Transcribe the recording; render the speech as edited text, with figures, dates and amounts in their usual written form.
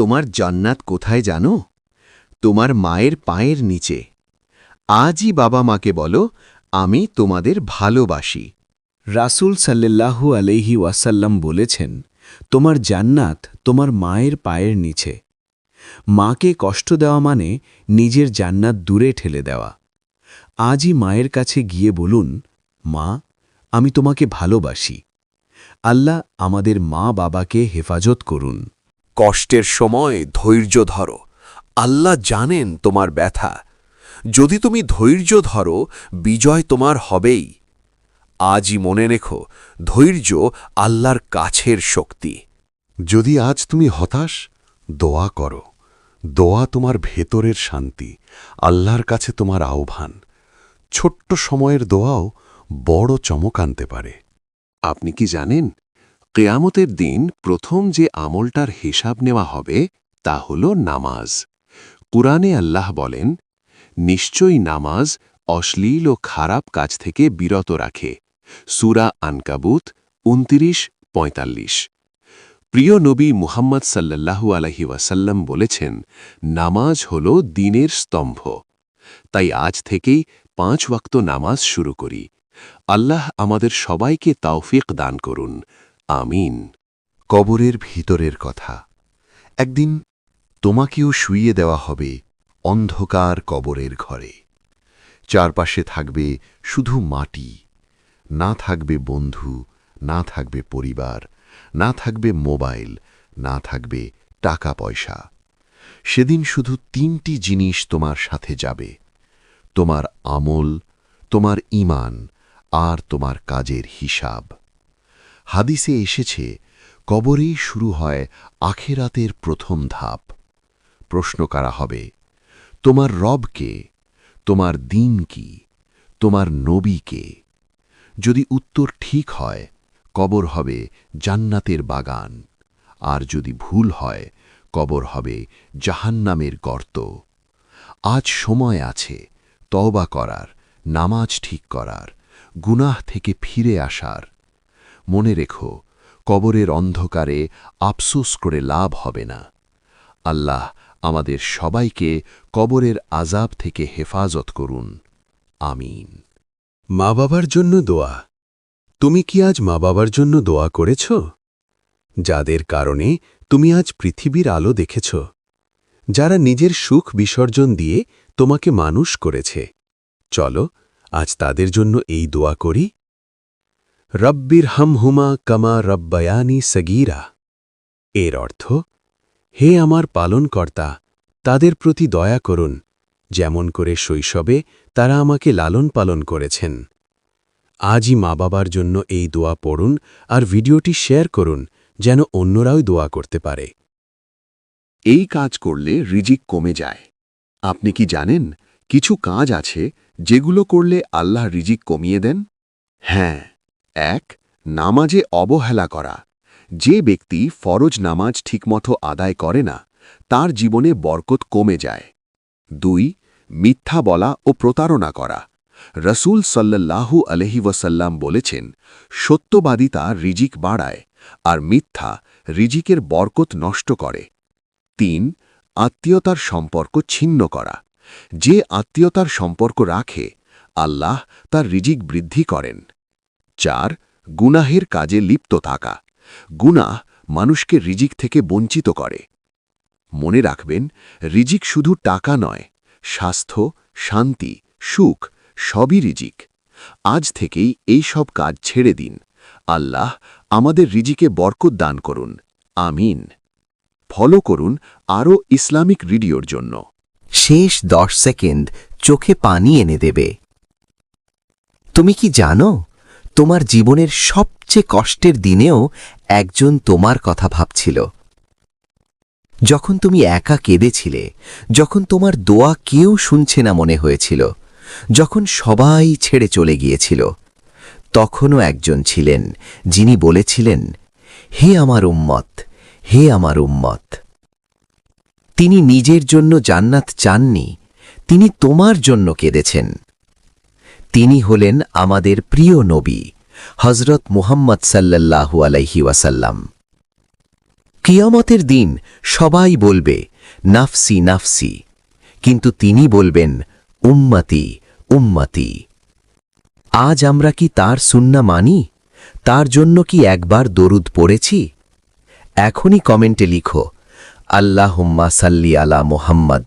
তোমার জান্নাত কোথায় জানো? তোমার মায়ের পায়ের নিচে। আজই বাবা মাকে বলো, আমি তোমাদের ভালোবাসি। রাসূল সাল্লাল্লাহু আলাইহি ওয়াসাল্লাম বলেছেন, তোমার জান্নাত তোমার মায়ের পায়ের নিচে। মাকে কষ্ট দেওয়া মানে নিজের জান্নাত দূরে ঠেলে দেওয়া। আজই মায়ের কাছে গিয়ে বলুন, মা, আমি তোমাকে ভালোবাসি। আল্লাহ আমাদের মা বাবাকে হেফাজত করুন। কষ্টের সময় ধৈর্য ধরো। আল্লাহ জানেন তোমার ব্যথা। যদি তুমি ধৈর্য ধরো, বিজয় তোমার হবেই। আজই মনে রেখো, ধৈর্য আল্লাহর কাছের শক্তি। যদি আজ তুমি হতাশ, দোয়া করো। দোয়া তোমার ভেতরের শান্তি, আল্লাহর কাছে তোমার আহ্বান। ছোট্ট সময়ের দোয়াও বড় চমক আনতে পারে। আপনি কি জানেন, কেয়ামতের দিন প্রথম যে আমলটার হিসাব নেওয়া হবে তা হল নামাজ। কুরআনে আল্লাহ বলেন, নিশ্চয়ই নামাজ অশ্লীল ও খারাপ কাজ থেকে বিরত রাখে। সূরা আনকাবুত ২৯:৪৫। প্রিয় নবী মুহাম্মদ সাল্লাল্লাহু আলাইহি ওয়াসাল্লাম বলেছেন, নামাজ হল দ্বীনের স্তম্ভ। তাই আজ থেকেই ৫ ওয়াক্ত নামাজ শুরু করি। আল্লাহ আমাদের সবাইকে তাওফিক দান করুন। আমিন। কবরের ভিতরের কথা। একদিন তোমাকেও শুইয়ে দেওয়া হবে অন্ধকার কবরের ঘরে। চারপাশে থাকবে শুধু মাটি। না থাকবে বন্ধু, না থাকবে পরিবার, না থাকবে মোবাইল, না থাকবে টাকা পয়সা। সেদিন শুধু ৩টি জিনিস তোমার সাথে যাবে: তোমার আমল, তোমার ঈমান আর তোমার কাজের হিসাব। হাদিসে এসেছে, কবরেই শুরু হয় আখিরাতের প্রথম ধাপ। প্রশ্ন করা হবে, তোমার রব কে? তোমার দ্বীন কি? তোমার নবী কে? যদি উত্তর ঠিক হয়, কবর হবে জান্নাতের বাগান, আর যদি ভুল হয়, কবর হবে জাহান্নামের গর্ত। আজ সময় আছে তওবা করার, নামাজ ঠিক করার, গুনাহ থেকে ফিরে আসার। মনে রেখো, কবরের অন্ধকারে আফসোস করে লাভ হবে না। আল্লাহ আমাদের সবাইকে কবরের আযাব থেকে হেফাজত করুন। আমিন। মা বাবার জন্য দোয়া। তুমি কি আজ মা বাবার জন্য দোয়া করেছ? যাদের কারণে তুমি আজ পৃথিবীর আলো দেখেছ, যারা নিজের সুখ বিসর্জন দিয়ে তোমাকে মানুষ করেছে, চলো আজ তাদের জন্য এই দোয়া করি। রব্বির হামহুমা কামা রব্বায়ানি সগীরা। এর অর্থ, হে আমার পালনকর্তা, তাদের প্রতি দয়া করুন, যেমন করে শৈশবে তারা আমাকে লালন পালন করেছেন। আজই মা বাবার জন্য এই দোয়া পড়ুন আর ভিডিওটি শেয়ার করুন, যেন অন্যরাও দোয়া করতে পারে। এই কাজ করলে রিজিক কমে যায়। আপনি কি জানেন, কিছু কাজ আছে যেগুলো করলে আল্লাহ রিজিক কমিয়ে দেন? হ্যাঁ, ১. নামাজে অবহেলা করা। যে ব্যক্তি ফরজ নামাজ ঠিকমতো আদায় করে না, তার জীবনে বরকত কমে যায়। ২. মিথ্যা বলা ও প্রতারণা করা। রাসূল সাল্লাল্লাহু আলাইহি ওয়াসাল্লাম বলেছেন, সত্যবাদিতা রিজিক বাড়ায়, আর মিথ্যা রিজিকের বরকত নষ্ট করে। ৩. আত্মীয়তার সম্পর্ক ছিন্ন করা। যে আত্মীয়তার সম্পর্ক রাখে, আল্লাহ তার রিজিক বৃদ্ধি করেন। ৪. গুনাহের কাজে লিপ্ত থাকা। গুনাহ মানুষকে রিজিক থেকে বঞ্চিত করে। মনে রাখবেন, রিজিক শুধু টাকা নয়, স্বাস্থ্য, শান্তি, সুখ সবই রিজিক। আজ থেকেই এই সব কাজ ছেড়ে দিন। আল্লাহ আমাদের রিজিকে বরকত দান করুন। আমিন। ফলো করুন আরও ইসলামিক ভিডিওর জন্য। শেষ 10 সেকেন্ড চোখে পানি এনে দেবে। তুমি কি জানো, তোমার জীবনের সবচেয়ে কষ্টের দিনেও একজন তোমার কথা ভাবছিল। যখন তুমি একা কেঁদেছিলে, যখন তোমার দোয়া কেউ শুনছে না মনে হয়েছিল, যখন সবাই ছেড়ে চলে গিয়েছিল, তখনও একজন ছিলেন যিনি বলেছিলেন, হে আমার উম্মত, হে আমার উম্মত। তিনি নিজের জন্য জান্নাত চাননি, তিনি তোমার জন্য কেঁদেছেন। তিনি হলেন আমাদের প্রিয় নবী হযরত মুহাম্মদ সাল্লাল্লাহু আলাইহি ওয়াসাল্লাম। কিয়ামতের দিন সবাই বলবে নাফসি নাফসি, কিন্তু তিনি বলবেন উম্মতি উম্মতি। আজ আমরা কি তার সুন্নাহ মানি? তার জন্য কি একবার দরুদ পড়েছি? এখনই কমেন্টে লিখো আল্লাহুম্মা সাল্লি আলা মুহাম্মদ।